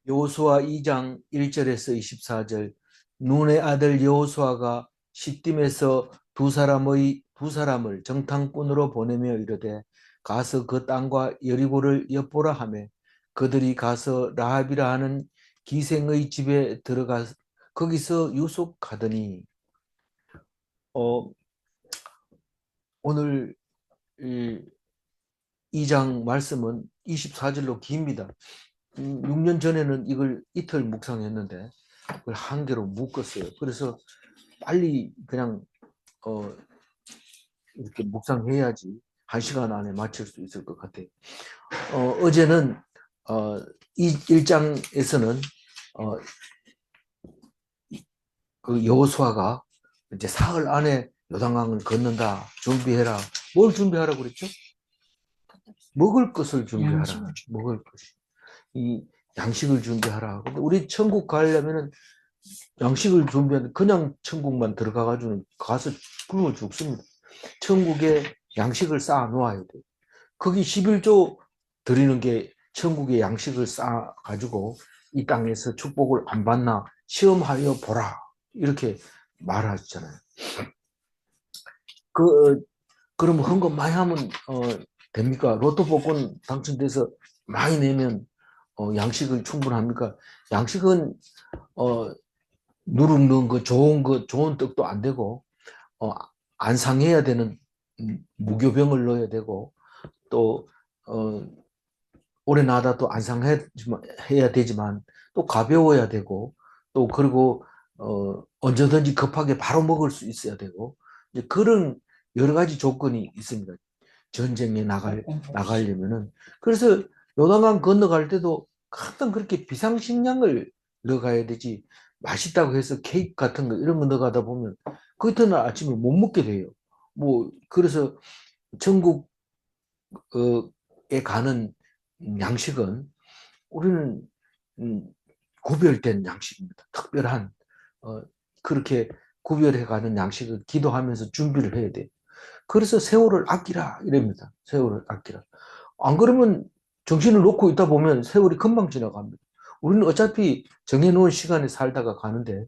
여호수아 2장 1절에서 24절. 눈의 아들 여호수아가 시딤에서 두 사람을 정탐꾼으로 보내며 이르되 가서 그 땅과 여리고를 엿보라 하며 그들이 가서 라합이라 하는 기생의 집에 들어가 거기서 유숙하더니. 어, 오늘 이 2장 말씀은 24절로 깁니다. 6년 전에는 이걸 이틀 묵상했는데 그걸 한 개로 묶었어요. 그래서 빨리 그냥 이렇게 묵상해야지 1시간 안에 마칠 수 있을 것 같아요. 어제는 이 1장에서는 그 여호수아가 이제 사흘 안에 요단강을 건넌다. 준비해라. 뭘 준비하라고 그랬죠? 먹을 것을 준비하라. 먹을 것. 이 양식을 준비하라. 근데 우리 천국 가려면은 양식을 준비하는 그냥 천국만 들어가가지고 가서 굶어 죽습니다. 천국에 양식을 쌓아 놓아야 돼요. 거기 11조 드리는 게 천국의 양식을 쌓아 가지고 이 땅에서 축복을 안 받나 시험하여 보라 이렇게 말하잖아요. 그럼 헌금 많이 하면 됩니까? 로또 복권 당첨돼서 많이 내면 양식을 충분합니까? 양식은 누룩는 거 좋은 떡도 안 되고 안 상해야 되는 무교병을 넣어야 되고 또 오래 놔둬도 안 상해야 되지만 또 가벼워야 되고 또 그리고 언제든지 급하게 바로 먹을 수 있어야 되고 이제 그런 여러 가지 조건이 있습니다. 전쟁에 나가려면은. 그래서 요단강 건너갈 때도 항상 그렇게 비상식량을 넣어가야 되지 맛있다고 해서 케이크 같은 거 이런 거 넣어가다 보면 그 이튿날 아침에 못 먹게 돼요. 뭐 그래서 전국에 가는 양식은 우리는 구별된 양식입니다. 특별한 그렇게 구별해 가는 양식을 기도하면서 준비를 해야 돼요. 그래서 세월을 아끼라 이럽니다. 세월을 아끼라. 안 그러면 정신을 놓고 있다 보면 세월이 금방 지나갑니다. 우리는 어차피 정해놓은 시간에 살다가 가는데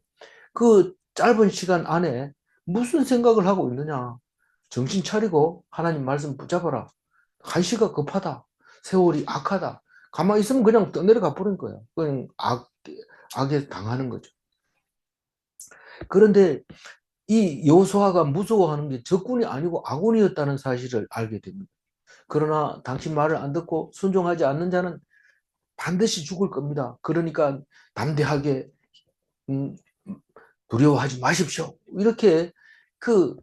그 짧은 시간 안에 무슨 생각을 하고 있느냐. 정신 차리고 하나님 말씀 붙잡아라. 한시가 급하다. 세월이 악하다. 가만히 있으면 그냥 떠내려가 버린 거야. 그냥 악에 당하는 거죠. 그런데 이 여호수아가 무서워하는 게 적군이 아니고 아군이었다는 사실을 알게 됩니다. 그러나 당신 말을 안 듣고 순종하지 않는 자는 반드시 죽을 겁니다. 그러니까 담대하게 두려워하지 마십시오. 이렇게 그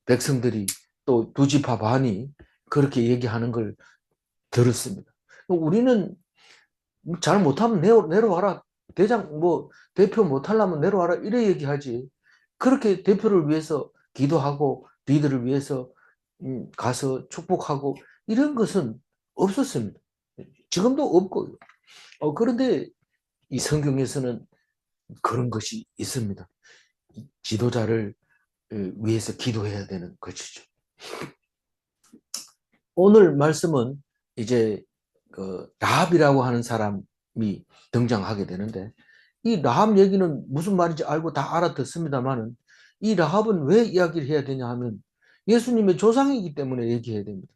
백성들이 또 두 지파 반이 그렇게 얘기하는 걸 들었습니다. 우리는 잘 못하면 내려와라. 대장 뭐 대표 못하려면 내려와라 이래 얘기하지. 그렇게 대표를 위해서 기도하고 리더를 위해서 가서 축복하고 이런 것은 없었습니다. 지금도 없고. 그런데 이 성경에서는 그런 것이 있습니다. 지도자를 위해서 기도해야 되는 것이죠. 오늘 말씀은 이제 그 라합이라고 하는 사람이 등장하게 되는데 이 라합 얘기는 무슨 말인지 알고 다 알아듣습니다만은 이 라합은 왜 이야기를 해야 되냐 하면 예수님의 조상이기 때문에 얘기해야 됩니다.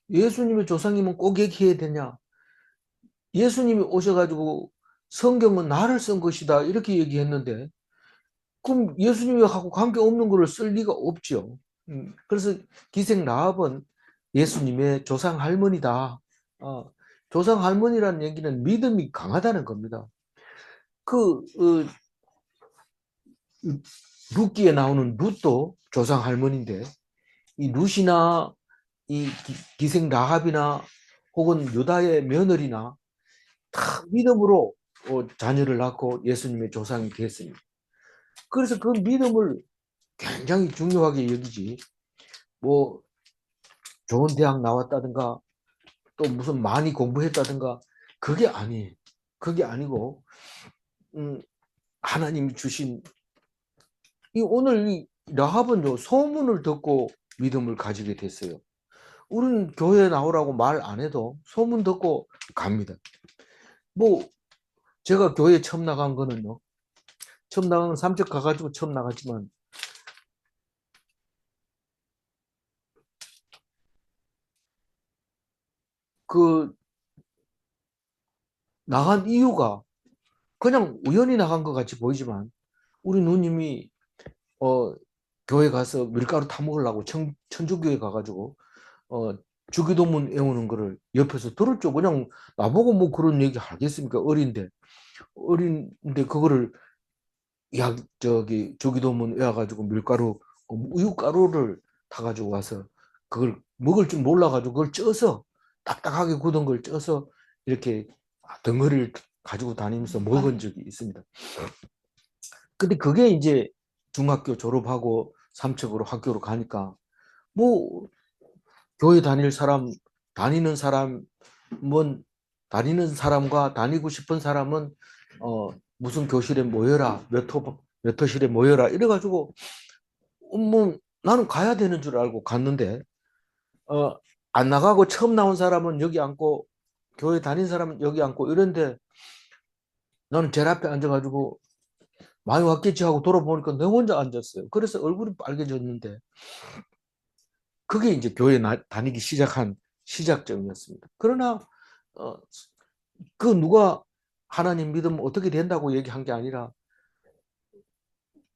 예수님의 조상이면 꼭 얘기해야 되냐? 예수님이 오셔가지고 성경은 나를 쓴 것이다 이렇게 얘기했는데 그럼 예수님하고 관계없는 거를 쓸 리가 없죠. 그래서 기생 라합은 예수님의 조상 할머니다. 조상 할머니라는 얘기는 믿음이 강하다는 겁니다. 그 룻기에 나오는 룻도 조상 할머니인데 이 룻이나 이 기생 라합이나 혹은 유다의 며느리나 다 믿음으로 자녀를 낳고 예수님의 조상이 됐습니다. 그래서 그 믿음을 굉장히 중요하게 여기지. 뭐 좋은 대학 나왔다든가 또 무슨 많이 공부했다든가 그게 아니에요. 그게 아니고 하나님이 주신 오늘 이 라합은요 소문을 듣고 믿음을 가지게 됐어요. 우리는 교회 나오라고 말 안 해도 소문 듣고 갑니다. 뭐 제가 교회 처음 나간 거는요. 처음 나간 건 삼척 가가지고 처음 나갔지만 그 나간 이유가 그냥 우연히 나간 것 같이 보이지만 우리 누님이 어, 교회 가서 밀가루 타 먹으려고 천주교에 가가지고 어, 주기도문 외우는 거를 옆에서 들었죠. 그냥 나보고 뭐 그런 얘기 하겠습니까? 어린데 그거를 주기도문 외워가지고 밀가루 우유가루를 타가지고 와서 그걸 먹을 줄 몰라가지고 그걸 쪄서 딱딱하게 굳은 걸 쪄서 이렇게 덩어리를 가지고 다니면서 먹은 적이 있습니다. 근데 그게 이제 중학교 졸업하고 삼척으로 학교로 가니까 뭐 교회 다니는 사람은 다니는 사람과 다니고 싶은 사람은 무슨 교실에 모여라 몇 호실에 모여라 이래가지고 뭐 나는 가야 되는 줄 알고 갔는데 어, 안 나가고 처음 나온 사람은 여기 앉고 교회 다닌 사람은 여기 앉고 이런데 나는 제일 앞에 앉아가지고 많이 왔겠지 하고 돌아보니까 내 혼자 앉았어요. 그래서 얼굴이 빨개졌는데 그게 이제 교회 다니기 시작한 시작점이었습니다. 그러나 어, 그 누가 하나님 믿으면 어떻게 된다고 얘기한 게 아니라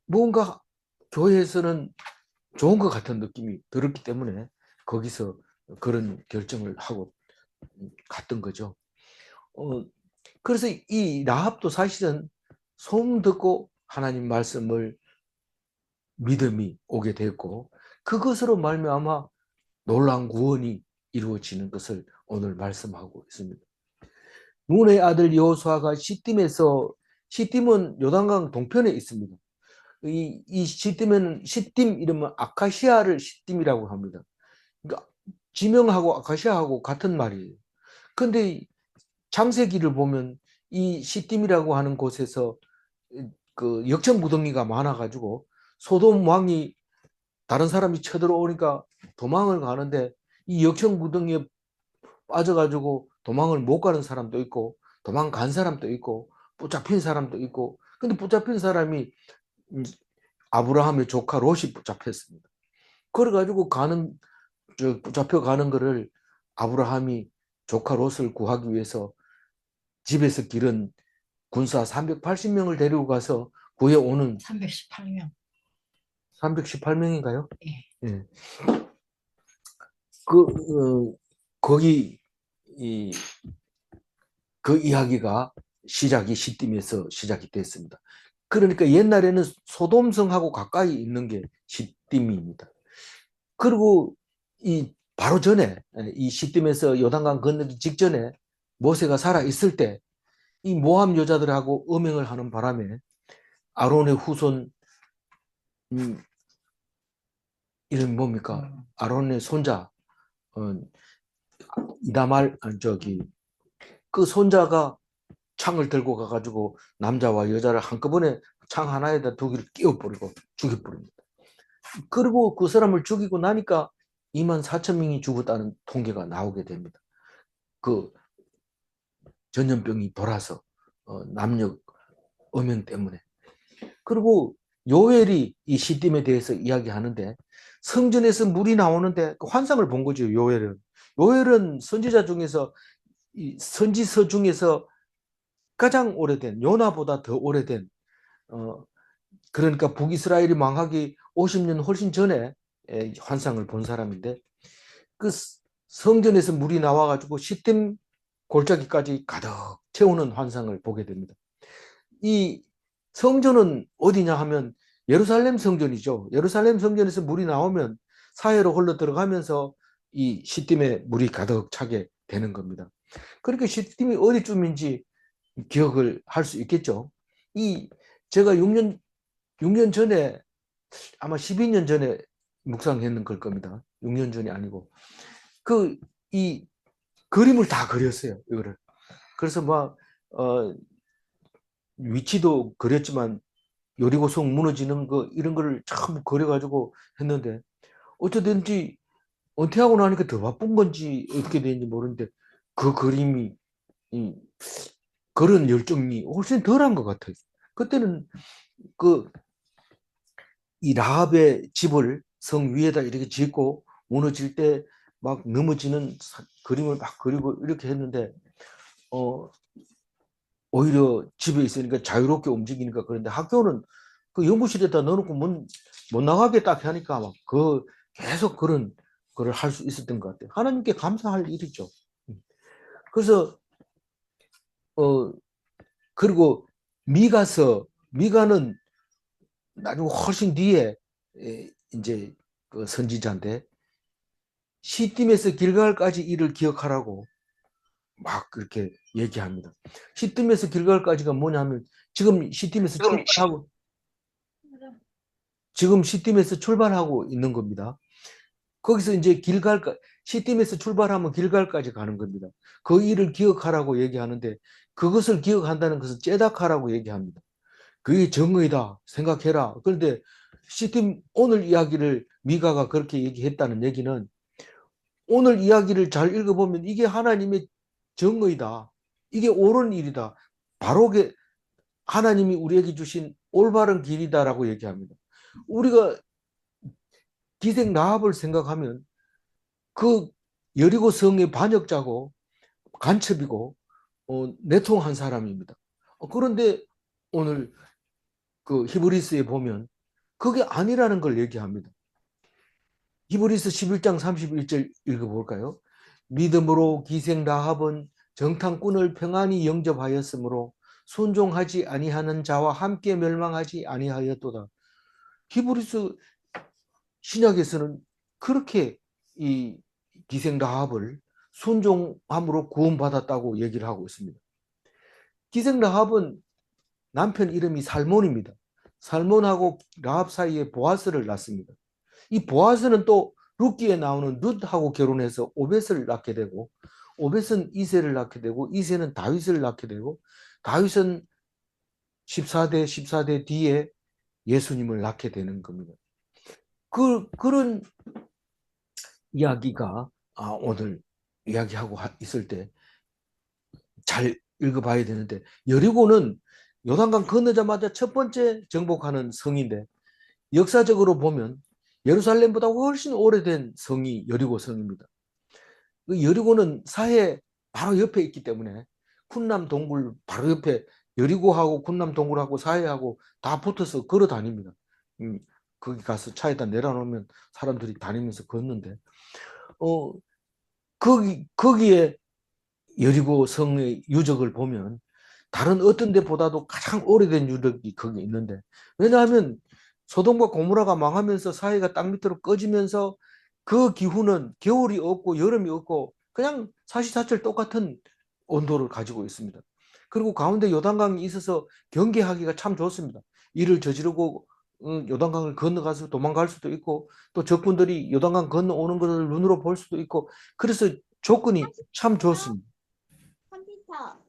뭔가 교회에서는 좋은 것 같은 느낌이 들었기 때문에 거기서 그런 결정을 하고 갔던 거죠. 어, 그래서 이 라합도 사실은 소문 듣고 하나님 말씀을 믿음이 오게 됐고 그것으로 말미암아 놀라운 구원이 이루어지는 것을 오늘 말씀하고 있습니다. 눈의 아들 여호수아가 시딤은 요단강 동편에 있습니다. 이 시딤 이름은 아카시아를 시딤이라고 합니다. 그러니까 지명하고 아카시아하고 같은 말이에요. 근데 창세기를 보면 이 시딤이라고 하는 곳에서 그 역청무더기가 많아가지고 소돔 왕이 다른 사람이 쳐들어오니까 도망을 가는데 이 역청무더기에 빠져가지고 도망을 못 가는 사람도 있고 도망간 사람도 있고 붙잡힌 사람도 있고 근데 붙잡힌 사람이 아브라함의 조카 롯이 붙잡혔습니다. 그래가지고 붙잡혀 가는 거를 아브라함이 조카 롯을 구하기 위해서 집에서 기른 군사 380명을 데리고 가서 구해오는 318명. 318명인가요? 예. 예. 거기 그 이야기가 시작이 시딤에서 시작이 됐습니다. 그러니까 옛날에는 소돔성하고 가까이 있는 게 시딤입니다. 그리고 이 바로 전에 이 시딤에서 요단강 건너기 직전에 모세가 살아 있을 때 이 모함 여자들하고 음행을 하는 바람에 아론의 후손 이름이 뭡니까? 아론의 손자 이다말 그 손자가 창을 들고 가가지고 남자와 여자를 한꺼번에 창 하나에다 두 개를 끼워버리고 죽여버립니다. 그리고 그 사람을 죽이고 나니까 2만 4천 명이 죽었다는 통계가 나오게 됩니다. 그 전염병이 돌아서 남녀 음행 때문에. 그리고 요엘이 이 시딤에 대해서 이야기하는데 성전에서 물이 나오는데 그 환상을 본 거죠. 요엘은 선지자 중에서 이 선지서 중에서 가장 오래된 요나보다 더 오래된 그러니까 북이스라엘이 망하기 50년 훨씬 전에 환상을 본 사람인데 그 성전에서 물이 나와가지고 시딤 골짜기까지 가득 채우는 환상을 보게 됩니다. 이 성전은 어디냐 하면 예루살렘 성전이죠. 예루살렘 성전에서 물이 나오면 사해로 흘러 들어가면서 이 시딤에 물이 가득 차게 되는 겁니다. 그러니까 시딤이 어디쯤인지 기억을 할 수 있겠죠. 제가 6년 전에 아마 12년 전에 묵상했는 걸 겁니다. 6년 전이 아니고 이 그림을 다 그렸어요. 이거를. 그래서 위치도 그렸지만 여리고성 무너지는 거 이런 거를 전부 그려가지고 했는데 어쩌든지 은퇴하고 나니까 더 바쁜 건지 어떻게 되는지 모르는데 그 그림이 이 그런 열정이 훨씬 덜한 것 같아요. 그때는 그 이 라합의 집을 성 위에다 이렇게 짓고 무너질 때 막 넘어지는 그림을 막 그리고 이렇게 했는데 오히려 집에 있으니까 자유롭게 움직이니까. 그런데 학교는 그 연구실에다 넣어놓고 못 나가게 딱 하니까 막 계속 그런 거를 할 수 있었던 것 같아요. 하나님께 감사할 일이죠. 그래서 어 그리고 미가는 나중에 훨씬 뒤에 이제 그 선지자인데 시딤에서 길갈까지 일을 기억하라고 막 그렇게 얘기합니다. 시딤에서 길갈까지가 뭐냐면 지금 시딤에서 출발하고 있는 겁니다. 거기서 이제 시딤에서 출발하면 길갈까지 가는 겁니다. 그 일을 기억하라고 얘기하는데 그것을 기억한다는 것은 째닥하라고 얘기합니다. 그게 정의다 생각해라. 그런데 오늘 이야기를 미가가 그렇게 얘기했다는 얘기는 오늘 이야기를 잘 읽어보면 이게 하나님의 정의다. 이게 옳은 일이다. 바로 하나님이 우리에게 주신 올바른 길이다라고 얘기합니다. 우리가 기생 라합을 생각하면 그 여리고 성의 반역자고 간첩이고 내통한 사람입니다. 그런데 오늘 그 히브리스에 보면 그게 아니라는 걸 얘기합니다. 히브리서 11장 31절 읽어볼까요? 믿음으로 기생 라합은 정탐꾼을 평안히 영접하였으므로 순종하지 아니하는 자와 함께 멸망하지 아니하였도다. 히브리서 신약에서는 그렇게 이 기생 라합을 순종함으로 구원받았다고 얘기를 하고 있습니다. 기생 라합은 남편 이름이 살몬입니다. 살몬하고 라합 사이에 보아스를 낳습니다. 이 보아스는 또 룻기에 나오는 룻하고 결혼해서 오벳을 낳게 되고 오벳은 이새를 낳게 되고 이새는 다윗을 낳게 되고 다윗은 14대 뒤에 예수님을 낳게 되는 겁니다. 그런 이야기가 오늘 이야기하고 있을 때 잘 읽어봐야 되는데 여리고는 요단강 건너자마자 첫 번째 정복하는 성인데 역사적으로 보면 예루살렘보다 훨씬 오래된 성이 여리고 성입니다. 그 여리고는 사해 바로 옆에 있기 때문에 쿤남 동굴 바로 옆에 여리고하고 쿤남 동굴하고 사해하고 다 붙어서 걸어 다닙니다. 거기 가서 차에다 내려놓으면 사람들이 다니면서 걷는데 어 거기에 여리고 성의 유적을 보면 다른 어떤 데보다도 가장 오래된 유적이 거기 있는데 왜냐하면 소돔과 고모라가 망하면서 사회가 땅 밑으로 꺼지면서 그 기후는 겨울이 없고 여름이 없고 그냥 사시사철 똑같은 온도를 가지고 있습니다. 그리고 가운데 요단강이 있어서 경계하기가 참 좋습니다. 일을 저지르고 요단강을 건너가서 도망갈 수도 있고 또 적군들이 요단강 건너오는 것을 눈으로 볼 수도 있고 그래서 조건이 참 좋습니다. 컴퓨터.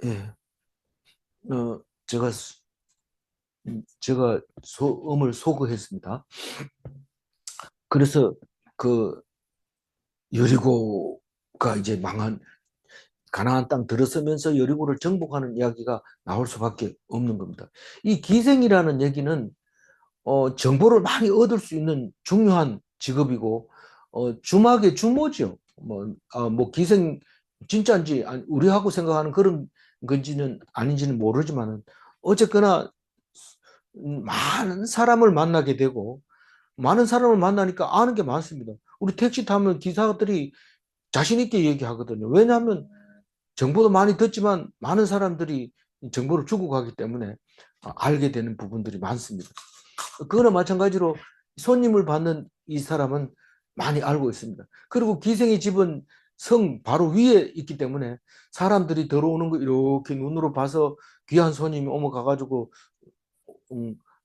예, 제가 소음을 소거했습니다. 그래서 그 여리고가 이제 망한 가나안 땅 들어서면서 여리고를 정복하는 이야기가 나올 수밖에 없는 겁니다. 이 기생이라는 얘기는 정보를 많이 얻을 수 있는 중요한 직업이고 주막의 주모죠. 뭐 기생 진짜인지 우리하고 생각하는 그런 건지는 아닌지는 모르지만은 어쨌거나 많은 사람을 만나게 되고 많은 사람을 만나니까 아는 게 많습니다. 우리 택시 타면 기사들이 자신 있게 얘기하거든요. 왜냐하면 정보도 많이 듣지만 많은 사람들이 정보를 주고 가기 때문에 알게 되는 부분들이 많습니다. 그거나 마찬가지로 손님을 받는 이 사람은 많이 알고 있습니다. 그리고 기생의 집은 성 바로 위에 있기 때문에 사람들이 들어오는 거 이렇게 눈으로 봐서 귀한 손님이 가가지고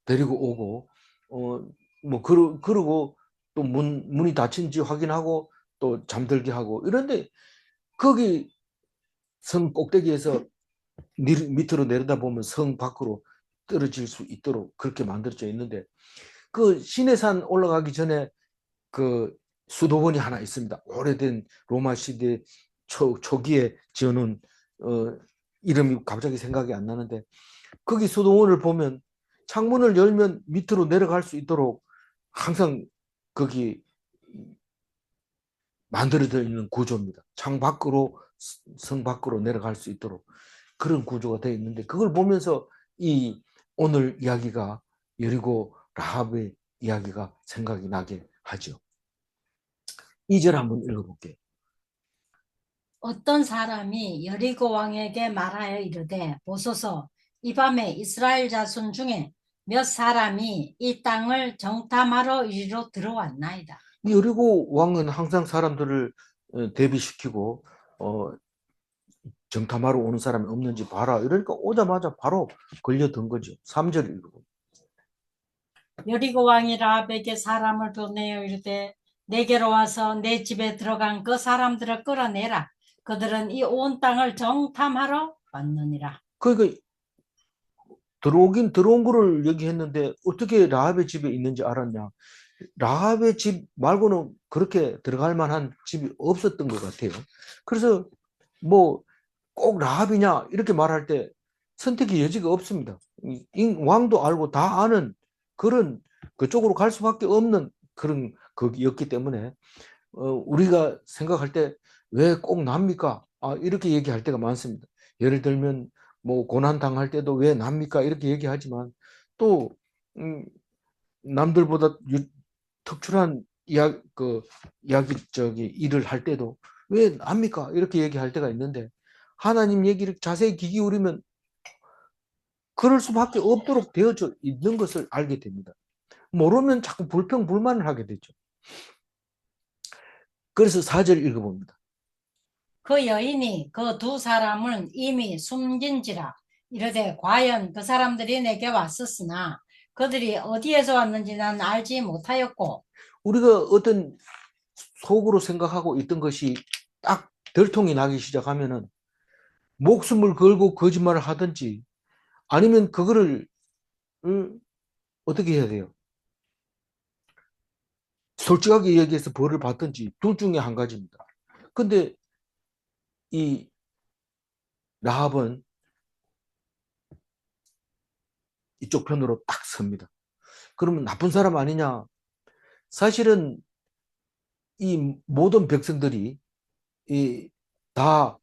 데리고 오고 그러고 또 문이 닫힌지 확인하고 또 잠들게 하고 이런데 거기 성 꼭대기에서 밑으로 내려다보면 성 밖으로 떨어질 수 있도록 그렇게 만들어져 있는데 그 시내산 올라가기 전에 그 수도원이 하나 있습니다. 오래된 로마 시대 초기에 지어놓은 이름이 갑자기 생각이 안 나는데 거기 수도원을 보면 창문을 열면 밑으로 내려갈 수 있도록 항상 거기 만들어져 있는 구조입니다. 창 밖으로 성 밖으로 내려갈 수 있도록 그런 구조가 되어 있는데 그걸 보면서 이 오늘 이야기가 여리고 라합의 이야기가 생각이 나게 하죠. 2절 한번 읽어볼게요. 어떤 사람이 여리고 왕에게 말하여 이르되 보소서 이 밤에 이스라엘 자손 중에 몇 사람이 이 땅을 정탐하러 이리로 들어왔나이다. 이 여리고 왕은 항상 사람들을 대비시키고 정탐하러 오는 사람이 없는지 봐라. 이러니까 오자마자 바로 걸려든 거죠. 3절 읽어봅니다. 여리고 왕이 라합에게 사람을 보내어 이르되 내게로 와서 내 집에 들어간 그 사람들을 끌어내라. 그들은 이 온 땅을 정탐하러 왔느니라. 그러니까 들어오긴 들어온 거를 얘기했는데 어떻게 라합의 집에 있는지 알았냐? 라합의 집 말고는 그렇게 들어갈 만한 집이 없었던 것 같아요. 그래서 뭐 꼭 라합이냐 이렇게 말할 때 선택의 여지가 없습니다. 왕도 알고 다 아는 그런 그쪽으로 갈 수밖에 없는 그런 거기였기 때문에 우리가 생각할 때 왜 꼭 납니까? 이렇게 얘기할 때가 많습니다. 예를 들면 뭐 고난 당할 때도 왜 납니까? 이렇게 얘기하지만 또 남들보다 특출한 일을 할 때도 왜 납니까? 이렇게 얘기할 때가 있는데 하나님 얘기를 자세히 귀 기울이면 그럴 수밖에 없도록 되어져 있는 것을 알게 됩니다. 모르면 자꾸 불평불만을 하게 되죠. 그래서 4절 읽어봅니다. 그 여인이 그 두 사람은 이미 숨긴지라 이르되 과연 그 사람들이 내게 왔었으나 그들이 어디에서 왔는지 난 알지 못하였고 우리가 어떤 속으로 생각하고 있던 것이 딱 들통이 나기 시작하면은 목숨을 걸고 거짓말을 하든지 아니면 그거를 어떻게 해야 돼요? 솔직하게 얘기해서 벌을 받든지 둘 중에 한 가지입니다. 근데 이 라합은 이쪽 편으로 딱 섭니다. 그러면 나쁜 사람 아니냐? 사실은 이 모든 백성들이 다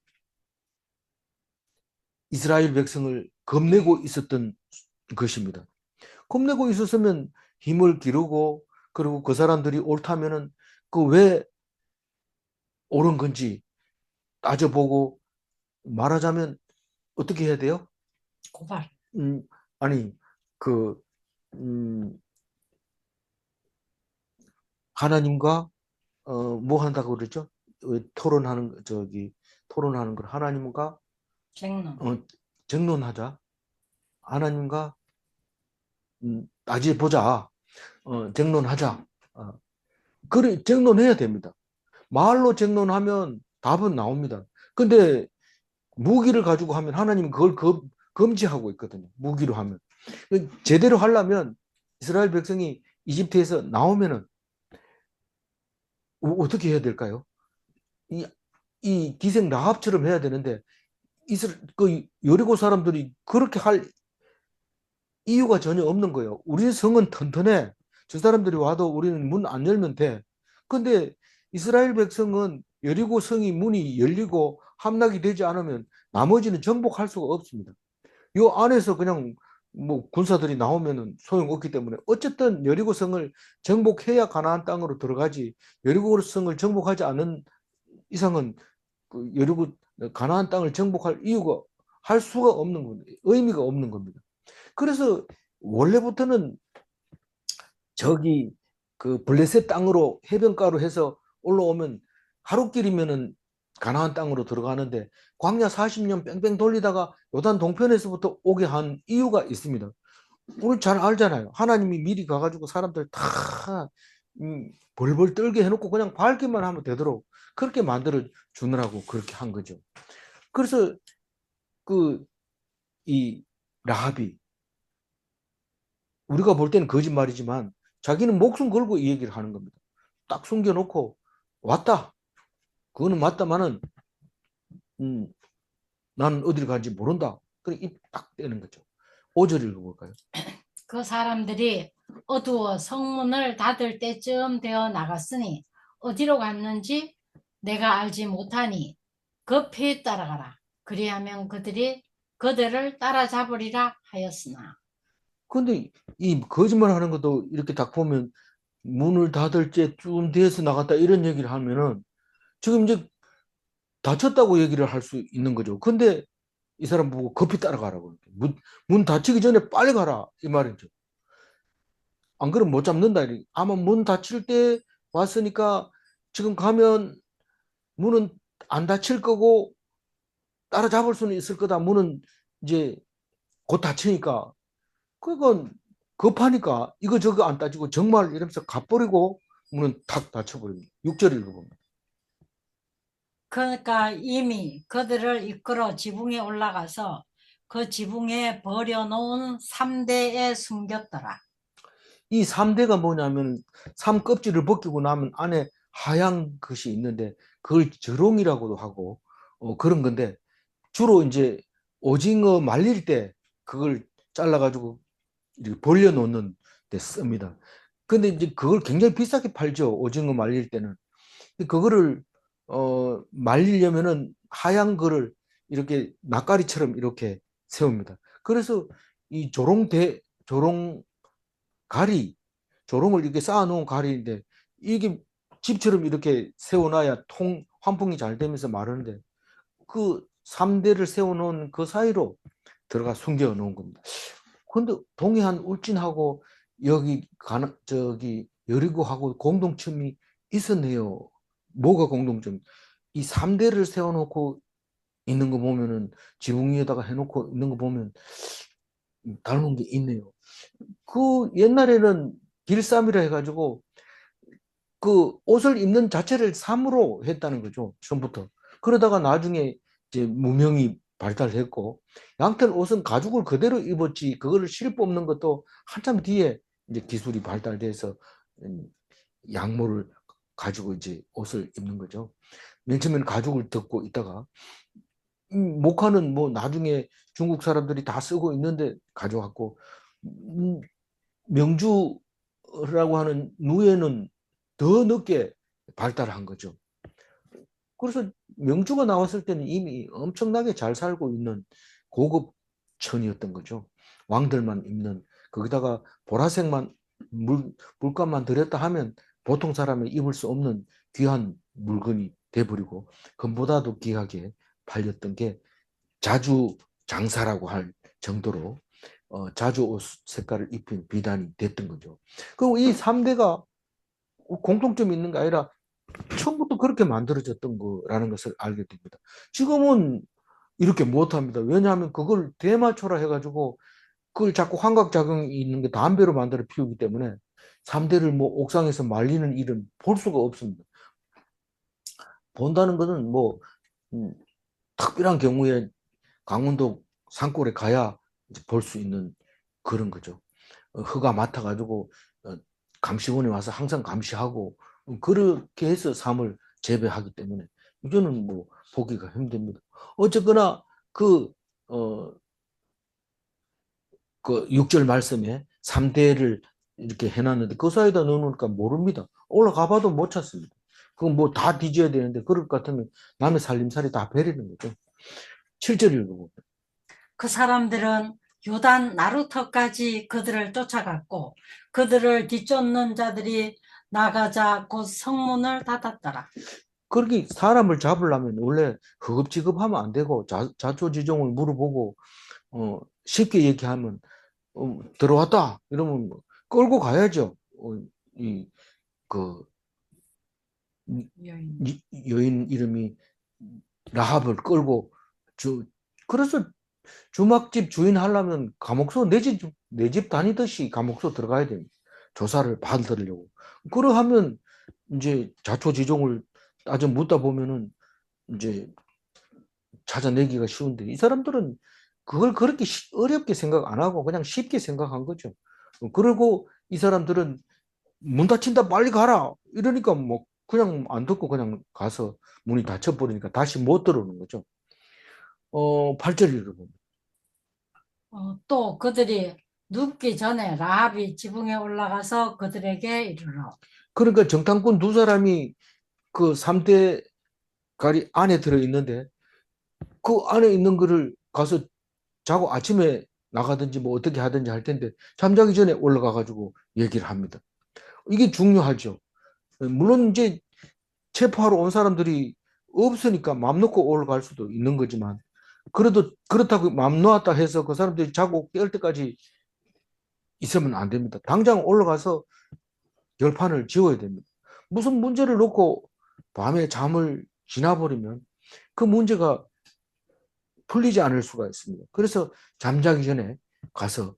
이스라엘 백성을 겁내고 있었던 것입니다. 겁내고 있었으면 힘을 기르고 그리고 그 사람들이 옳다면은 그 왜 옳은 건지 따져보고 말하자면 어떻게 해야 돼요? 고발. 아니 그 하나님과 뭐 한다고 그러죠? 토론하는 걸 하나님과 쟁론. 정론하자. 하나님과 따져보자. 정론하자. 그래 정론해야 됩니다. 말로 정론하면 답은 나옵니다. 근데 무기를 가지고 하면 하나님은 그걸 금지하고 있거든요. 무기로 하면. 제대로 하려면 이스라엘 백성이 이집트에서 나오면은 어떻게 해야 될까요? 이 기생 라합처럼 해야 되는데 그 여리고 사람들이 그렇게 할 이유가 전혀 없는 거예요. 우리 성은 튼튼해. 저 사람들이 와도 우리는 문 안 열면 돼. 근데 이스라엘 백성은 여리고 성이 문이 열리고 함락이 되지 않으면 나머지는 정복할 수가 없습니다. 이 안에서 그냥 뭐 군사들이 나오면은 소용없기 때문에 어쨌든 여리고 성을 정복해야 가나안 땅으로 들어가지 여리고 성을 정복하지 않은 이상은 그 여리고 가나안 땅을 정복할 이유가 할 수가 없는 겁니다. 의미가 없는 겁니다. 그래서 원래부터는 저기 그 블레셋 땅으로 해변가로 해서 올라오면 하루길이면은 가나안 땅으로 들어가는데 광야 40년 뺑뺑 돌리다가 요단 동편에서부터 오게 한 이유가 있습니다. 우리 잘 알잖아요. 하나님이 미리 가가지고 사람들 다 벌벌 떨게 해놓고 그냥 밟기만 하면 되도록 그렇게 만들어 주느라고 그렇게 한 거죠. 그래서 그 이 라합이 우리가 볼 때는 거짓말이지만 자기는 목숨 걸고 이 얘기를 하는 겁니다. 딱 숨겨놓고 왔다. 그거는 맞다마는 나는 어디를 가는지 모른다. 그래 입 딱 떼는 거죠. 5절 읽어볼까요? 그 사람들이 어두워 성문을 닫을 때쯤 되어 나갔으니 어디로 갔는지 내가 알지 못하니 급히 따라가라. 그리하면 그들이 그들을 따라잡으리라 하였으나. 근데 이 거짓말 하는 것도 이렇게 딱 보면 문을 닫을 때쯤 돼서 나갔다 이런 얘기를 하면은 지금 이제 다쳤다고 얘기를 할 수 있는 거죠. 근데 이 사람 보고 급히 따라가라고. 문 닫히기 전에 빨리 가라. 이 말이죠. 안 그러면 못 잡는다. 아마 문 닫힐 때 왔으니까 지금 가면 문은 안 닫힐 거고 따라잡을 수는 있을 거다. 문은 이제 곧 닫히니까. 그건 급하니까 이거 저거 안 따지고 정말 이러면서 가버리고 문은 탁 닫혀버립니다. 6절 읽어봅니다. 그러니까 이미 그들을 이끌어 지붕에 올라가서 그 지붕에 버려놓은 3대에 숨겼더라. 이 3대가 뭐냐면 삼 껍질을 벗기고 나면 안에 하얀 것이 있는데 그걸 저롱이라고도 하고 그런 건데 주로 이제 오징어 말릴 때 그걸 잘라가지고 이렇게 벌려놓는 데 씁니다. 근데 이제 그걸 굉장히 비싸게 팔죠. 오징어 말릴 때는. 그거를 말리려면은 하얀 거를 이렇게 낯가리처럼 이렇게 세웁니다. 그래서 이 조롱 가리, 조롱을 이렇게 쌓아놓은 가리인데 이게 집처럼 이렇게 세워놔야 환풍이 잘 되면서 마르는데 그 3대를 세워놓은 그 사이로 들어가 숨겨 놓은 겁니다. 근데 동해안 울진하고 여기 저기 여리고하고 공동점이 있었네요. 뭐가 공동점? 이 3대를 세워놓고 있는 거 보면은 지붕 위에다가 해놓고 있는 거 보면 닮은 게 있네요. 그 옛날에는 길쌈이라 해가지고 그 옷을 입는 자체를 삼으로 했다는 거죠. 처음부터. 그러다가 나중에 이제 무명이 발달했고 양털 옷은 가죽을 그대로 입었지 그거를 실 뽑는 것도 한참 뒤에 이제 기술이 발달돼서 양모를 가지고 이제 옷을 입는 거죠. 맨 처음에는 가죽을 덮고 있다가 목화는 뭐 나중에 중국 사람들이 다 쓰고 있는데 가져왔고 명주라고 하는 누에는 더 늦게 발달한 거죠. 그래서 명주가 나왔을 때는 이미 엄청나게 잘 살고 있는 고급 천이었던 거죠. 왕들만 입는 거기다가 보라색만 물감만 들였다 하면 보통 사람이 입을 수 없는 귀한 물건이 돼버리고 금보다도 귀하게 팔렸던 게 자주 장사라고 할 정도로 자주 옷 색깔을 입힌 비단이 됐던 거죠. 그리고 이 3대가 공통점이 있는 게 아니라 처음부터 그렇게 만들어졌던 거라는 것을 알게 됩니다. 지금은 이렇게 못합니다. 왜냐하면 그걸 대마초라 해가지고 그걸 자꾸 환각작용이 있는 게 담배로 만들어 피우기 때문에 3대를 뭐 옥상에서 말리는 일은 볼 수가 없습니다. 본다는 것은 뭐 특별한 경우에 강원도 산골에 가야 볼 수 있는 그런 거죠. 허가 맡아가지고 감시원에 와서 항상 감시하고 그렇게 해서 삶을 재배하기 때문에 이제는 뭐 보기가 힘듭니다. 어쨌거나 그 6절 말씀에 3대를 이렇게 해놨는데 그 사이에다 넣어놓으니까 모릅니다. 올라가 봐도 못 찾습니다. 그건 뭐 다 뒤져야 되는데 그럴 것 같으면 남의 살림살이 다 베리는 거죠. 7절 읽어보면 그 사람들은 요단 나루터까지 그들을 쫓아갔고 그들을 뒤쫓는 자들이 나가자 곧 성문을 닫았더라. 그렇게 사람을 잡으려면 원래 허겁지겁하면 안 되고 자초지종을 물어보고 쉽게 얘기하면 들어왔다 이러면 뭐 끌고 가야죠. 이그 여인. 여인 이름이 라합을 끌고 그래서 주막집 주인 하려면 감옥소 내 집 다니듯이 감옥소 들어가야 됩니다. 조사를 받으려고. 그러하면 이제 자초지종을 따져 묻다 보면은 이제 찾아내기가 쉬운데 이 사람들은 그걸 그렇게 어렵게 생각 안 하고 그냥 쉽게 생각한 거죠. 그리고 이 사람들은 문 닫힌다 빨리 가라 이러니까 뭐 그냥 안 듣고 그냥 가서 문이 닫혀버리니까 다시 못 들어오는 거죠. 8절 읽어봅니다. 또 그들이 눕기 전에 라합이 지붕에 올라가서 그들에게 이르러. 그러니까 정탐꾼 두 사람이 그 3대 가리 안에 들어 있는데 그 안에 있는 거를 가서 자고 아침에 나가든지 뭐 어떻게 하든지 할 텐데 잠자기 전에 올라가 가지고 얘기를 합니다. 이게 중요하죠. 물론 이제 체포하러 온 사람들이 없으니까 맘 놓고 올라갈 수도 있는 거지만 그래도 그렇다고 맘 놓았다 해서 그 사람들이 자고 깰 때까지 있으면 안 됩니다. 당장 올라가서 열판을 지워야 됩니다. 무슨 문제를 놓고 밤에 잠을 지나버리면 그 문제가 풀리지 않을 수가 있습니다. 그래서 잠자기 전에 가서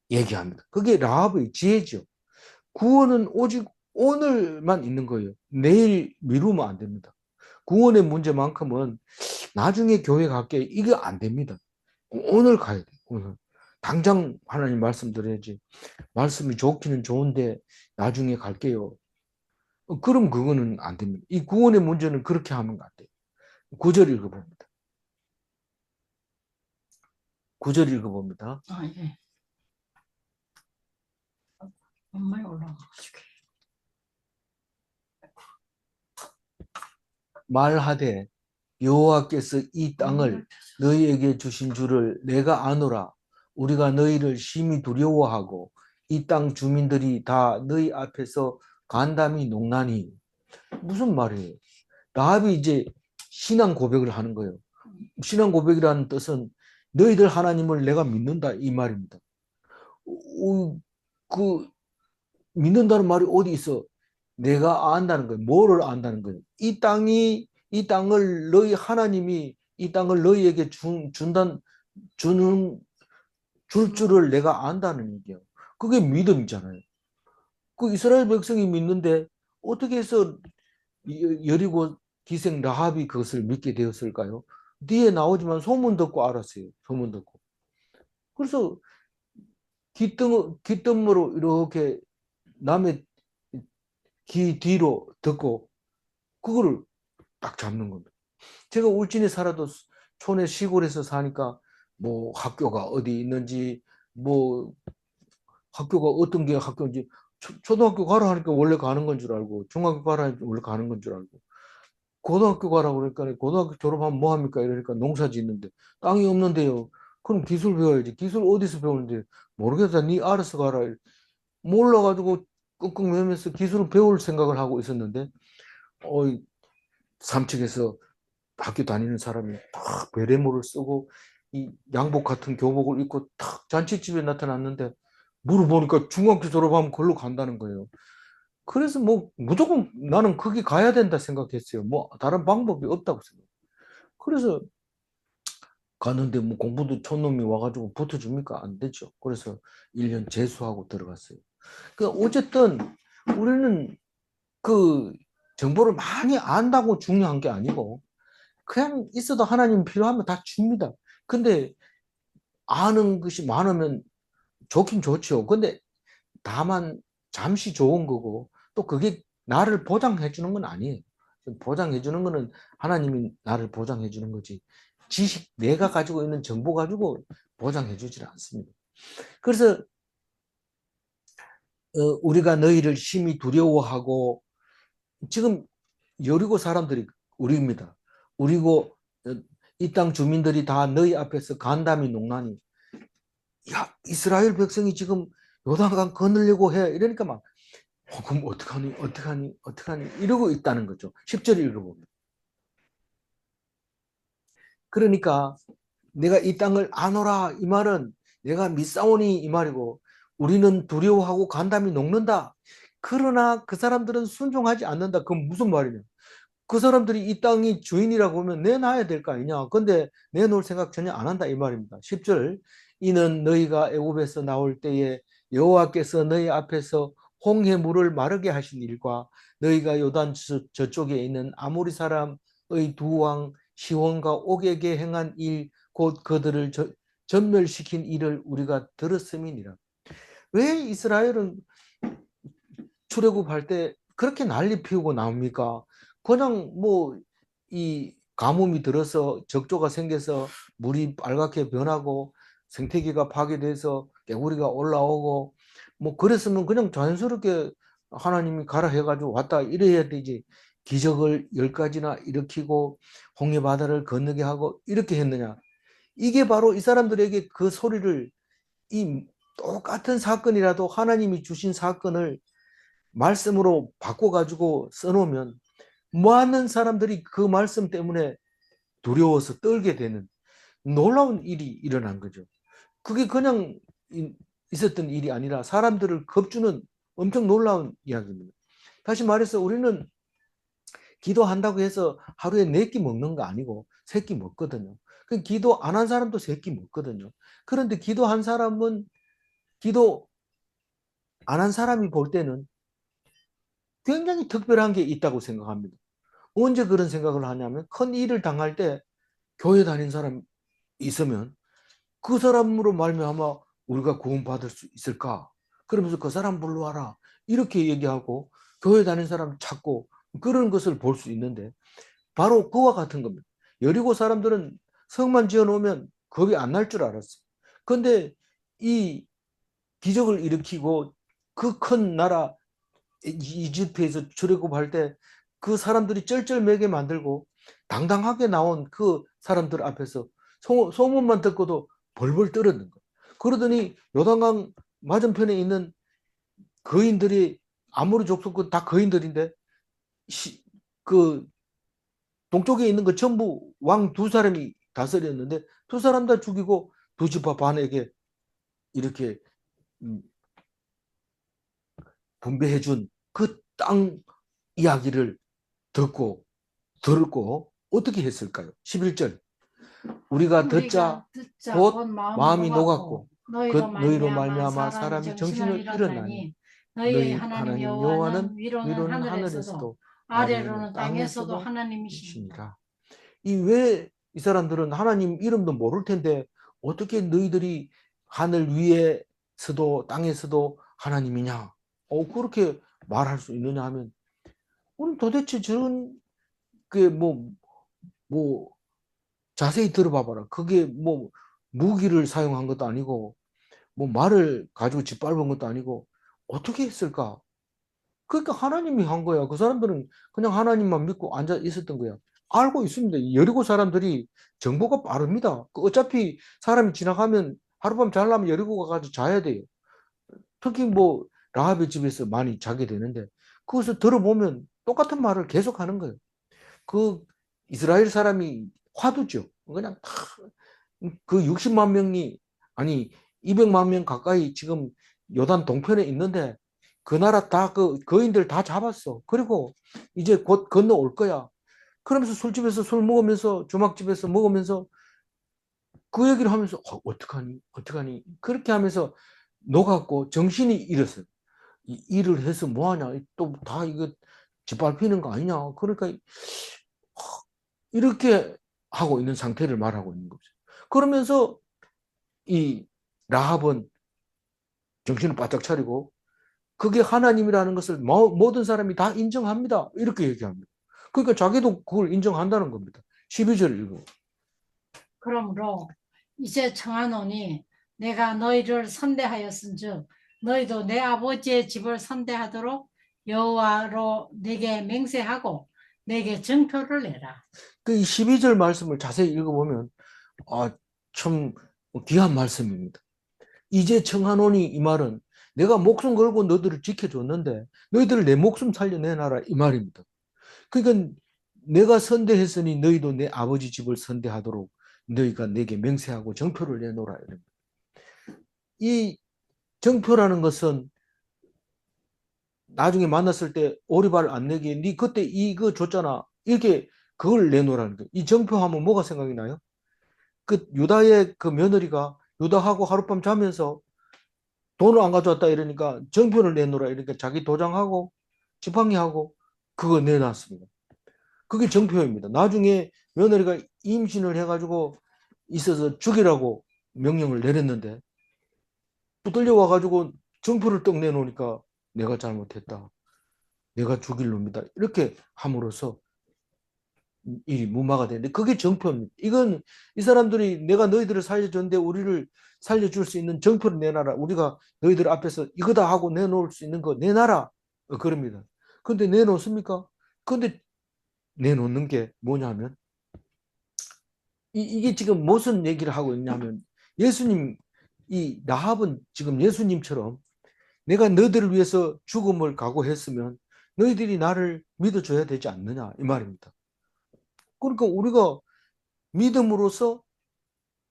얘기합니다. 그게 라합의 지혜죠. 구원은 오직 오늘만 있는 거예요. 내일 미루면 안 됩니다. 구원의 문제만큼은 나중에 교회 갈게 이게 안 됩니다. 오늘 가야 돼. 오늘. 당장 하나님 말씀드려야지. 말씀이 좋기는 좋은데 나중에 갈게요. 그럼 그거는 안 됩니다. 이 구원의 문제는 그렇게 하면 안 돼요. 9절 읽어봅니다. 9절 읽어봅니다. 예. 엄마에 올라가가지고. 말하되 여호와께서 이 땅을 너희에게 주신 줄을 내가 아노라. 우리가 너희를 심히 두려워하고 이 땅 주민들이 다 너희 앞에서 간담이 농나니. 무슨 말이에요? 라합이 이제 신앙 고백을 하는 거예요. 신앙 고백이라는 뜻은 너희들 하나님을 내가 믿는다 이 말입니다. 그 믿는다는 말이 어디 있어? 내가 안다는 거예요. 뭐를 안다는 거예요? 이 땅을 너희 하나님이 이 땅을 너희에게 주는 줄 줄을 내가 안다는 얘기예요. 그게 믿음이잖아요. 그 이스라엘 백성이 믿는데 어떻게 해서 여리고 기생 라합이 그것을 믿게 되었을까요? 뒤에 나오지만 소문 듣고 알았어요. 소문 듣고. 그래서 귀등으로 이렇게 남의 귀 뒤로 듣고 그거를 딱 잡는 겁니다. 제가 울진에 살아도 촌에 시골에서 사니까 뭐 학교가 어디 있는지 뭐 학교가 어떤 게 학교인지 초등학교 가라 하니까 원래 가는 건 줄 알고 중학교 가라 하니까 원래 가는 건 줄 알고 고등학교 가라 그러니까 고등학교 졸업하면 뭐 합니까 이러니까 농사 짓는데 땅이 없는데요. 그럼 기술 배워야지. 기술 어디서 배우는데 모르겠다. 네 알아서 가라. 몰라가지고 끙끙 매면서 기술을 배울 생각을 하고 있었는데 삼척에서 학교 다니는 사람이 딱 베레모를 쓰고 이 양복 같은 교복을 입고 탁 잔치집에 나타났는데 물어보니까 중학교 졸업하면 그걸로 간다는 거예요. 그래서 뭐 무조건 나는 거기 가야 된다 생각했어요. 뭐 다른 방법이 없다고 생각. 그래서 갔는데 뭐 공부도 촌놈이 와가지고 붙어줍니까? 안 되죠. 그래서 1년 재수하고 들어갔어요. 그 어쨌든 우리는 그 정보를 많이 안다고 중요한 게 아니고 그냥 있어도 하나님 필요하면 다 줍니다. 근데 아는 것이 많으면 좋긴 좋죠. 근데 다만 잠시 좋은 거고 또 그게 나를 보장해 주는 건 아니에요. 보장해 주는 거는 하나님이 나를 보장해 주는 거지. 지식 내가 가지고 있는 정보 가지고 보장해 주질 않습니다. 그래서 우리가 너희를 심히 두려워하고 지금 여리고 사람들이 우리입니다. 우리고 이 땅 주민들이 다 너희 앞에서 간담이 농나니 야 이스라엘 백성이 지금 요단강 건너려고 해 이러니까 막 그럼 어떡하니 이러고 있다는 거죠. 10절 읽어보면 그러니까 내가 이 땅을 아노라 이 말은 내가 믿사오니 이 말이고 우리는 두려워하고 간담이 녹는다. 그러나 그 사람들은 순종하지 않는다. 그건 무슨 말이냐? 그 사람들이 이 땅이 주인이라고 하면 내놔야 될 거 아니냐. 근데 내놓을 생각 전혀 안 한다 이 말입니다. 10절 이는 너희가 애굽에서 나올 때에 여호와께서 너희 앞에서 홍해 물을 마르게 하신 일과 너희가 요단 저쪽에 있는 아모리 사람의 두 왕 시온과 옥에게 행한 일 곧 그들을 전멸시킨 일을 우리가 들었음이니라. 왜 이스라엘은 출애굽할 때 그렇게 난리 피우고 나옵니까? 그냥 뭐 이 가뭄이 들어서 적조가 생겨서 물이 빨갛게 변하고 생태계가 파괴돼서 개구리가 올라오고 뭐 그랬으면 그냥 자연스럽게 하나님이 가라 해가지고 왔다 이래야 되지. 기적을 10가지나 일으키고 홍해 바다를 건너게 하고 이렇게 했느냐? 이게 바로 이 사람들에게 그 소리를 이 똑같은 사건이라도 하나님이 주신 사건을 말씀으로 바꿔가지고 써놓으면 많은 사람들이 그 말씀 때문에 두려워서 떨게 되는 놀라운 일이 일어난 거죠. 그게 그냥 있었던 일이 아니라 사람들을 겁주는 엄청 놀라운 이야기입니다. 다시 말해서 우리는 기도한다고 해서 하루에 4끼 먹는 거 아니고 3끼 먹거든요. 기도 안 한 사람도 3끼 먹거든요. 그런데 기도한 사람은 기도 안 한 사람이 볼 때는 굉장히 특별한 게 있다고 생각합니다. 언제 그런 생각을 하냐면 큰 일을 당할 때 교회 다닌 사람 있으면 그 사람으로 말미암아 우리가 구원받을 수 있을까? 그러면서 그 사람 불러와라. 이렇게 얘기하고 교회 다닌 사람 찾고 그런 것을 볼 수 있는데 바로 그와 같은 겁니다. 여리고 사람들은 성만 지어 놓으면 겁이 안 날 줄 알았어요. 그런데 이 기적을 일으키고 그 큰 나라 이집트에서 출애굽할 때 그 사람들이 쩔쩔매게 만들고 당당하게 나온 그 사람들 앞에서 소문만 듣고도 벌벌 떨었는 거예요. 그러더니 요단강 맞은편에 있는 거인들이 아모리 족속 다 거인들인데 그 동쪽에 있는 거 전부 왕 2사람이 다스렸는데 2사람 다 죽이고 2지파 반에게 이렇게 분배해준 그 땅 이야기를 들었고 어떻게 했을까요? 11절 우리가 듣자 곧 마음이 녹았고 너희로 말미암아 사람이 정신을 잃었나니 너희 하나님 여호와는 위로는 하늘에서도 아래로는 땅에서도 하나님이시니라. 이 왜 이 사람들은 하나님 이름도 모를 텐데 어떻게 너희들이 하늘 위에서도 땅에서도 하나님이냐? 그렇게 말할 수 있느냐 하면 우리 도대체 저런 뭐 자세히 들어봐봐라. 그게 뭐 무기를 사용한 것도 아니고 뭐 말을 가지고 짓밟은 것도 아니고 어떻게 했을까? 그러니까 하나님이 한 거야. 그 사람들은 그냥 하나님만 믿고 앉아 있었던 거야. 알고 있습니다. 여리고 사람들이 정보가 빠릅니다. 어차피 사람이 지나가면 하룻밤 자려면 여리고 가가지고 자야 돼요. 특히 뭐 라합의 집에서 많이 자게 되는데 그것을 들어보면 똑같은 말을 계속 하는 거예요. 그 이스라엘 사람이 화두죠. 그냥 그 60만 명이 아니 200만 명 가까이 지금 요단 동편에 있는데 그 나라 다 그 거인들 다 잡았어. 그리고 이제 곧 건너올 거야. 그러면서 술집에서 술 먹으면서 주막집에서 먹으면서 그 얘기를 하면서 어떡하니 그렇게 하면서 녹았고 정신이 잃었어요. 이 일을 해서 뭐하냐 또 다 이거 짓밟히는 거 아니냐 그러니까 이렇게 하고 있는 상태를 말하고 있는 거죠. 그러면서 이 라합은 정신을 바짝 차리고 그게 하나님이라는 것을 모든 사람이 다 인정합니다. 이렇게 얘기합니다. 그러니까 자기도 그걸 인정한다는 겁니다. 12절 읽어. 그러므로 이제 청하노니 내가 너희를 선대하였은즉 너희도 내 아버지의 집을 선대하도록 여호와로 내게 맹세하고 내게 증표를 내라. 그 12절 말씀을 자세히 읽어보면 참 귀한 말씀입니다. 이제 청하노니 이 말은 내가 목숨 걸고 너희들을 지켜줬는데 너희들 내 목숨 살려내놔라 이 말입니다. 그러니까 내가 선대했으니 너희도 내 아버지 집을 선대하도록 너희가 내게 맹세하고 정표를 내놓으라. 이 정표라는 것은 나중에 만났을 때 오리발 안 내게 네 그때 이거 줬잖아. 이렇게 그걸 내놓으라는 거예요. 이 정표하면 뭐가 생각이 나요? 그 유다의 그 며느리가 유다하고 하룻밤 자면서 돈을 안 가져왔다 이러니까 정표를 내놓으라 이러니까 자기 도장하고 지팡이하고 그거 내놨습니다. 그게 정표입니다. 나중에 며느리가 임신을 해가지고 있어서 죽이라고 명령을 내렸는데 또 들려와가지고 정표를 떡 내놓으니까 내가 잘못했다. 내가 죽일 놈이다. 이렇게 함으로써 일이 무마가 되는데 그게 정표입니다. 이건 이 사람들이 내가 너희들을 살려줬는데 우리를 살려줄 수 있는 정표를 내놔라. 우리가 너희들 앞에서 이거다 하고 내놓을 수 있는 거 내놔라. 그럽니다. 근데 내놓습니까? 근데 내놓는 게 뭐냐면 이게 지금 무슨 얘기를 하고 있냐면 예수님 이 라합은 지금 예수님처럼 내가 너희들을 위해서 죽음을 각오했으면 너희들이 나를 믿어줘야 되지 않느냐 이 말입니다. 그러니까 우리가 믿음으로써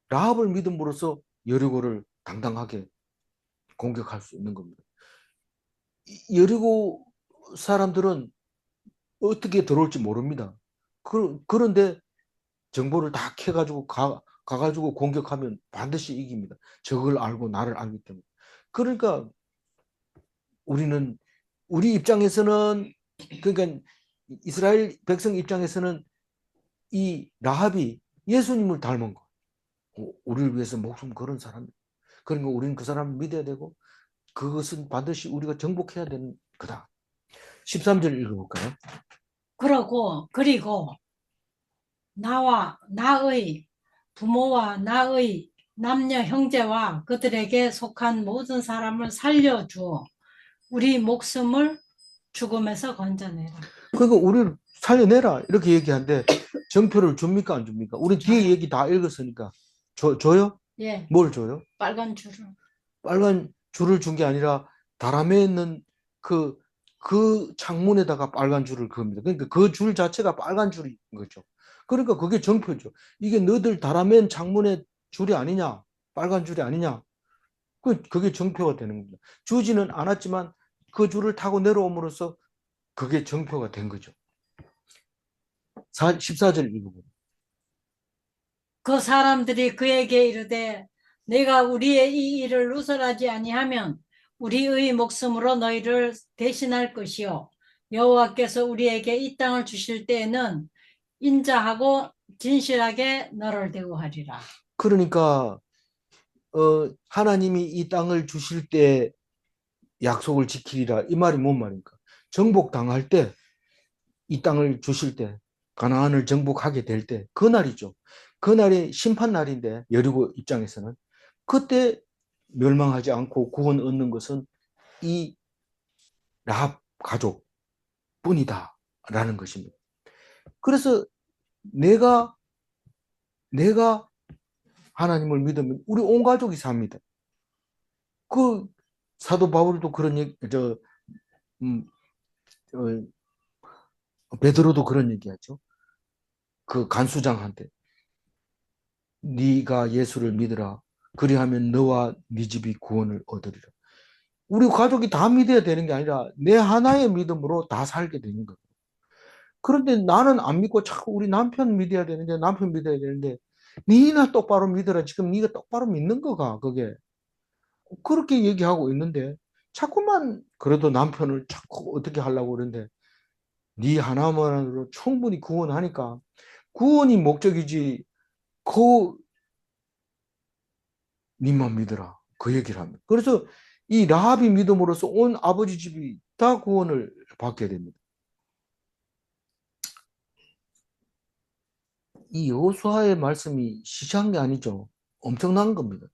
라합을 믿음으로써 여리고를 당당하게 공격할 수 있는 겁니다. 여리고 사람들은 어떻게 들어올지 모릅니다. 그런데 정보를 다 캐가지고 가가지고 공격하면 반드시 이깁니다. 저걸 알고 나를 알기 때문에. 그러니까 우리는 우리 입장에서는 그러니까 이스라엘 백성 입장에서는 이 라합이 예수님을 닮은 거. 우리를 위해서 목숨 걸은 사람. 그러니까 우리는 그 사람을 믿어야 되고 그것은 반드시 우리가 정복해야 되는 거다. 13절 읽어볼까요? 그리고 나와 나의 부모와 나의 남녀 형제와 그들에게 속한 모든 사람을 살려주어 우리 목숨을 죽음에서 건져내라. 그러니까 우리를 살려내라 이렇게 얘기하는데 정표를 줍니까 안 줍니까? 우리 뒤에 얘기 다 읽었으니까 줘요? 예, 뭘 줘요? 빨간 줄을. 빨간 줄을 준 게 아니라 다람에 있는 그 창문에다가 빨간 줄을 그겁니다. 그러니까 그 줄 자체가 빨간 줄인 거죠. 그러니까 그게 정표죠. 이게 너들 다람에 창문에 줄이 아니냐? 빨간 줄이 아니냐? 그게 정표가 되는 겁니다. 주지는 않았지만 그 줄을 타고 내려옴으로써 그게 정표가 된 거죠. 14절 읽어보세요. 그 사람들이 그에게 이르되 내가 우리의 이 일을 누설하지 아니하면 우리의 목숨으로 너희를 대신할 것이요 여호와께서 우리에게 이 땅을 주실 때에는 인자하고 진실하게 너를 대우하리라. 그러니까 하나님이 이 땅을 주실 때 약속을 지키리라 이 말이 뭔 말입니까? 정복당할 때 이 땅을 주실 때 가나안을 정복하게 될 때 그날이죠. 그날이 심판날인데 여리고 입장에서는 그때 멸망하지 않고 구원 얻는 것은 이 라합 가족뿐이다 라는 것입니다. 그래서 내가 하나님을 믿으면 우리 온 가족이 삽니다. 그 사도 바울도 그런 얘기, 베드로도 그런 얘기하죠. 그 간수장한테 네가 예수를 믿으라. 그리하면 너와 네 집이 구원을 얻으리라. 우리 가족이 다 믿어야 되는 게 아니라 내 하나의 믿음으로 다 살게 되는 거예요. 그런데 나는 안 믿고 자꾸 우리 남편 믿어야 되는데 남편 믿어야 되는데 네나 똑바로 믿어라. 지금 네가 똑바로 믿는 거가 그게 그렇게 얘기하고 있는데 자꾸만 그래도 남편을 자꾸 어떻게 하려고 그러는데 네 하나만으로 충분히 구원하니까 구원이 목적이지 그 님만 믿어라. 그 얘기를 합니다. 그래서 이 라합이 믿음으로써 온 아버지 집이 다 구원을 받게 됩니다. 이 여호수아의 말씀이 시시한 게 아니죠. 엄청난 겁니다.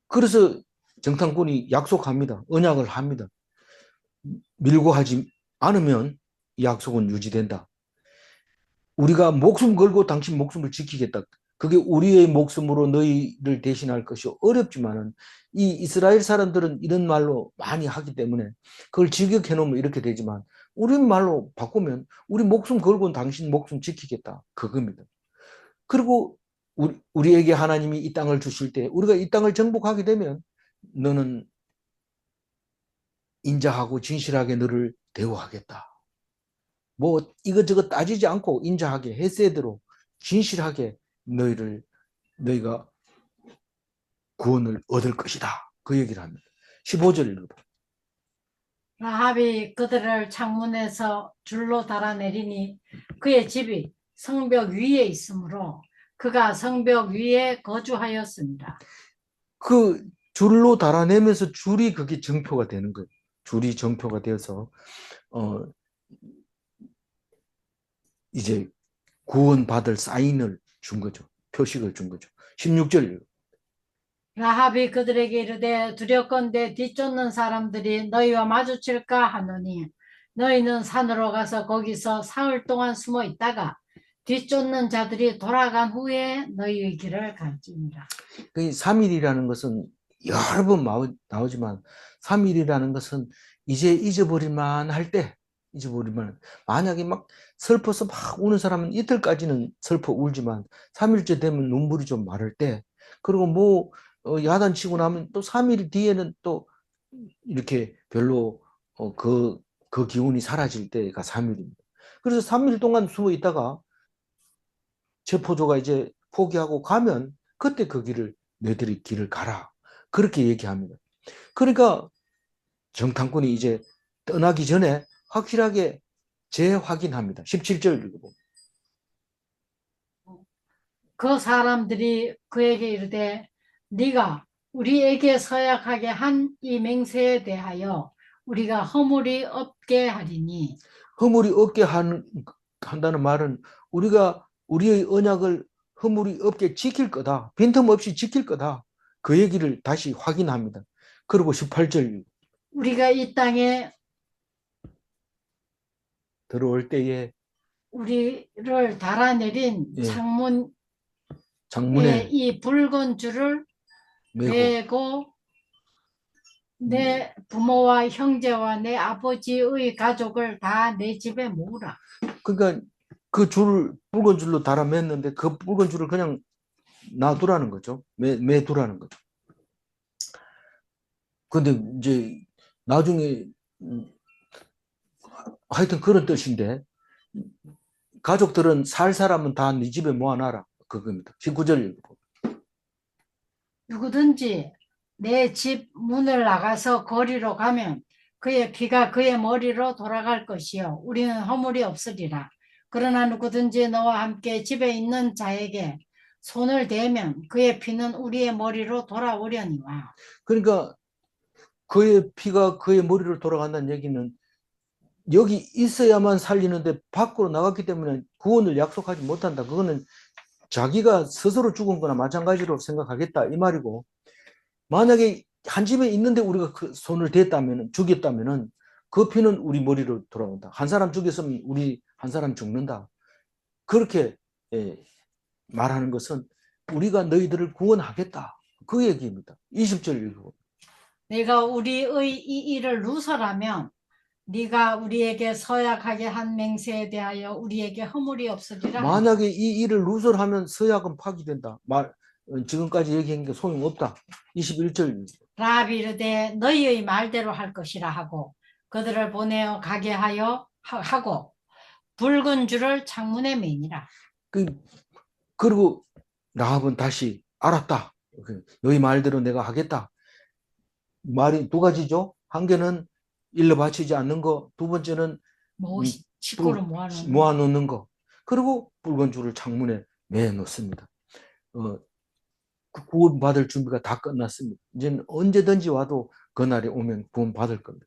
그래서 정탐꾼이 약속합니다. 언약을 합니다. 밀고 하지 않으면 이 약속은 유지된다. 우리가 목숨 걸고 당신 목숨을 지키겠다. 그게 우리의 목숨으로 너희를 대신할 것이 어렵지만은 이 이스라엘 사람들은 이런 말로 많이 하기 때문에 그걸 직역해 놓으면 이렇게 되지만 우리 말로 바꾸면 우리 목숨 걸고 당신 목숨 지키겠다. 그겁니다. 그리고 우리에게 하나님이 이 땅을 주실 때 우리가 이 땅을 정복하게 되면 너는 인자하고 진실하게 너를 대우하겠다. 뭐 이것저것 따지지 않고 인자하게 헤세드로 진실하게 너희가 구원을 얻을 것이다. 그 얘기를 합니다. 15절 읽어봐. 라합이 그들을 창문에서 줄로 달아내리니 그의 집이 성벽 위에 있으므로 그가 성벽 위에 거주하였습니다. 그 줄로 달아내면서 줄이 그게 정표가 되는 거예요. 줄이 정표가 되어서 이제 구원받을 사인을 준 거죠. 표식을 준 거죠. 16절. 라합이 그들에게 이르되 두렵건대 뒤쫓는 사람들이 너희와 마주칠까 하노니 너희는 산으로 가서 거기서 사흘 동안 숨어 있다가 뒤쫓는 자들이 돌아간 후에 너희의 길을 갈지니라. 그 3일이라는 것은 여러 번 나오지만 3일이라는 것은 이제 잊어버릴만 할 때, 잊어버릴만, 만약에 막 슬퍼서 막 우는 사람은 이틀까지는 슬퍼 울지만 3일째 되면 눈물이 좀 마를 때, 그리고 뭐 야단치고 나면 또 3일 뒤에는 또 이렇게 별로 그 기운이 사라질 때가 3일입니다. 그래서 3일 동안 숨어 있다가 체포조가 이제 포기하고 가면 그때 그 길을 너희들이 길을 가라. 그렇게 얘기합니다. 그러니까 정탐꾼이 이제 떠나기 전에 확실하게 재확인합니다. 17절 읽어보면. 그 사람들이 그에게 이르되 네가 우리에게 서약하게 한 이 맹세에 대하여 우리가 허물이 없게 하리니 허물이 없게 한다는 말은 우리가 우리의 언약을 허물이 없게 지킬 거다. 빈틈없이 지킬 거다. 그 얘기를 다시 확인합니다. 그리고 18절 우리가 이 땅에 들어올 때에 우리를 달아내린 예. 창문에 장문에 이 붉은 줄을 메고 매고 내 부모와 형제와 내 아버지의 가족을 다 내 집에 모으라. 그러니까 그 줄을 붉은 줄로 달아 맸는데 그 붉은 줄을 그냥 놔두라는 거죠. 매두라는 거죠. 근데 이제 나중에 하여튼 그런 뜻인데 가족들은 살 사람은 다 네 집에 모아놔라. 그겁니다. 19절 읽고. 누구든지 내 집 문을 나가서 거리로 가면 그의 피가 그의 머리로 돌아갈 것이요 우리는 허물이 없으리라. 그러나 누구든지 너와 함께 집에 있는 자에게 손을 대면 그의 피는 우리의 머리로 돌아오려니와. 그러니까 그의 피가 그의 머리로 돌아간다는 얘기는 여기 있어야만 살리는데 밖으로 나갔기 때문에 구원을 약속하지 못한다. 그거는 자기가 스스로 죽은 거나 마찬가지로 생각하겠다 이 말이고, 만약에 한 집에 있는데 우리가 그 손을 댔다면 죽였다면은 그 피는 우리 머리로 돌아온다. 한 사람 죽였으면 우리 한 사람 죽는다. 그렇게 말하는 것은 우리가 너희들을 구원하겠다. 그 얘기입니다. 20절 읽고. 내가 우리의 이 일을 누설하면 네가 우리에게 서약하게 한 맹세에 대하여 우리에게 허물이 없으리라. 만약에 이 일을 누설하면 서약은 파기된다. 지금까지 얘기한 게 소용없다. 21절. 라합이 이르되 너희의 말대로 할 것이라 하고 그들을 보내어 가게 하고 붉은 줄을 창문에 매니라. 그리고 라합은 다시 알았다. 너희 말대로 내가 하겠다. 말이 두 가지죠. 한 개는 일러 바치지 않는 거, 두 번째는 식구를 모아놓는 거. 그리고 붉은 줄을 창문에 매놓습니다. 구원받을 준비가 다 끝났습니다. 이제는 언제든지 와도 그날이 오면 구원받을 겁니다.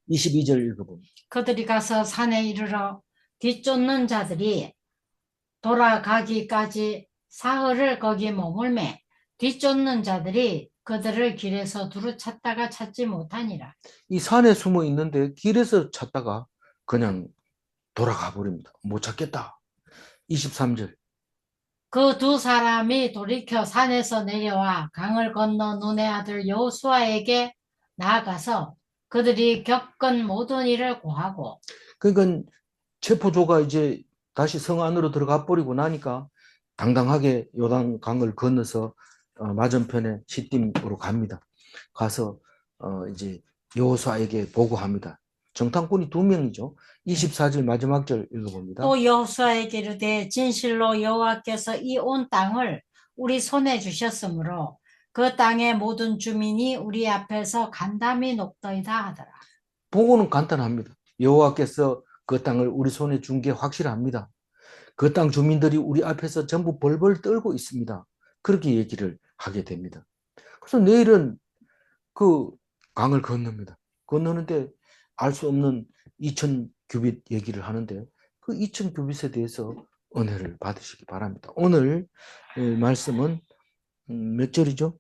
22절 읽어봅니다. 그들이 가서 산에 이르러 뒤쫓는 자들이 돌아가기까지 사흘을 거기 머물매 뒤쫓는 자들이 그들을 길에서 두루 찾다가 찾지 못하니라. 이 산에 숨어 있는데 길에서 찾다가 그냥 돌아가 버립니다. 못 찾겠다. 23절. 그 두 사람이 돌이켜 산에서 내려와 강을 건너 눈의 아들 여호수아에게 나아가서 그들이 겪은 모든 일을 고하고. 그러니까 체포조가 이제 다시 성 안으로 들어가 버리고 나니까 당당하게 요단 강을 건너서 맞은편에 시딤으로 갑니다. 가서 이제 여호수아에게 보고합니다. 정탐꾼이 2명이죠. 24절 마지막 절 읽어봅니다. 또 여호수아에게 이르되 진실로 여호와께서 이 온 땅을 우리 손에 주셨으므로 그 땅의 모든 주민이 우리 앞에서 간담이 녹더이다 하더라. 보고는 간단합니다. 여호와께서 그 땅을 우리 손에 준 게 확실합니다. 그 땅 주민들이 우리 앞에서 전부 벌벌 떨고 있습니다. 그렇게 얘기를 하게 됩니다. 그래서 내일은 그 강을 건넙니다. 건너는데 알 수 없는 2000 규빗 얘기를 하는데 그 2000 규빗에 대해서 은혜를 받으시기 바랍니다. 오늘 말씀은 몇 절이죠?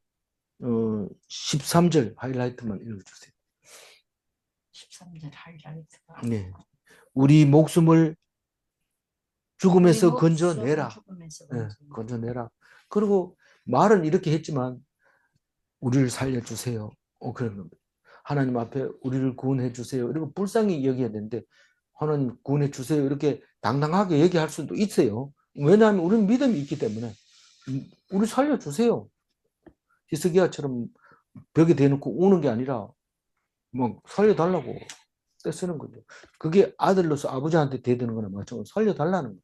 13절 하이라이트만 읽어주세요. 13절 하이라이트가. 네. 우리 목숨을 죽음에서 우리 건져내라. 목숨을 죽음에서 네, 건져내라. 건져내라. 그리고 말은 이렇게 했지만 우리를 살려주세요. 그런 겁니다. 하나님 앞에 우리를 구원해 주세요. 이렇게 불쌍히 여겨야 되는데 하나님 구원해 주세요. 이렇게 당당하게 얘기할 수도 있어요. 왜냐하면 우리는 믿음이 있기 때문에 우리 살려주세요. 히스기야처럼 벽에 대놓고 우는 게 아니라 막 살려달라고 떼쓰는 거죠. 그게 아들로서 아버지한테 대드는 거나 마찬가지로 살려달라는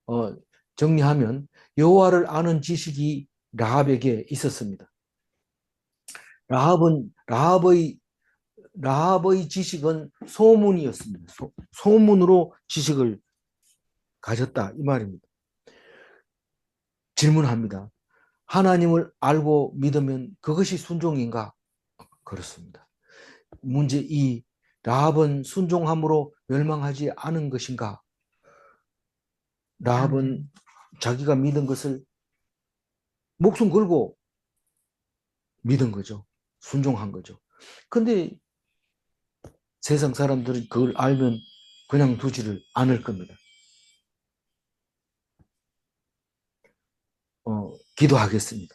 거죠. 정리하면 여호와를 아는 지식이 라합에게 있었습니다. 라합의 지식은 소문이었습니다. 소문으로 지식을 가졌다 이 말입니다. 질문합니다. 하나님을 알고 믿으면 그것이 순종인가? 그렇습니다. 문제 2. 라합은 순종함으로 멸망하지 않은 것인가? 라합은 자기가 믿은 것을 목숨 걸고 믿은 거죠. 순종한 거죠. 근데 세상 사람들이 그걸 알면 그냥 두지를 않을 겁니다. 기도하겠습니다.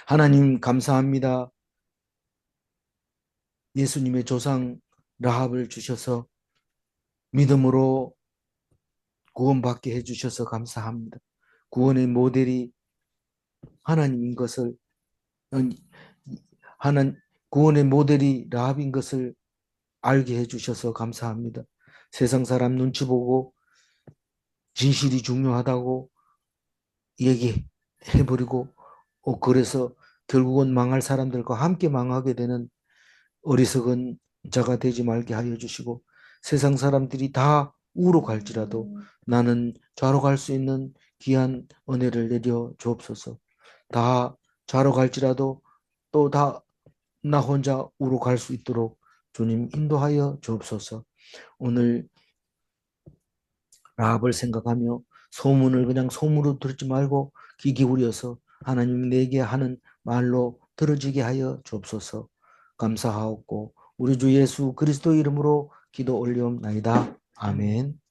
하나님 감사합니다. 예수님의 조상 라합을 주셔서 믿음으로 구원받게 해주셔서 감사합니다. 구원의 모델이 하나님인 것을 구원의 모델이 라합인 것을 알게 해주셔서 감사합니다. 세상 사람 눈치 보고 진실이 중요하다고 얘기해버리고 그래서 결국은 망할 사람들과 함께 망하게 되는 어리석은 자가 되지 말게 하여 주시고 세상 사람들이 다 우로 갈지라도 나는 좌로 갈 수 있는 귀한 은혜를 내려 주옵소서. 다 좌로 갈지라도 또 다 나 혼자 우로 갈 수 있도록 주님 인도하여 주옵소서. 오늘 라합을 생각하며 소문을 그냥 소문으로 듣지 말고 귀 기울여서 하나님 내게 하는 말로 들어지게 하여 주옵소서. 감사하옵고 우리 주 예수 그리스도 이름으로 기도 올리옵나이다. 아멘.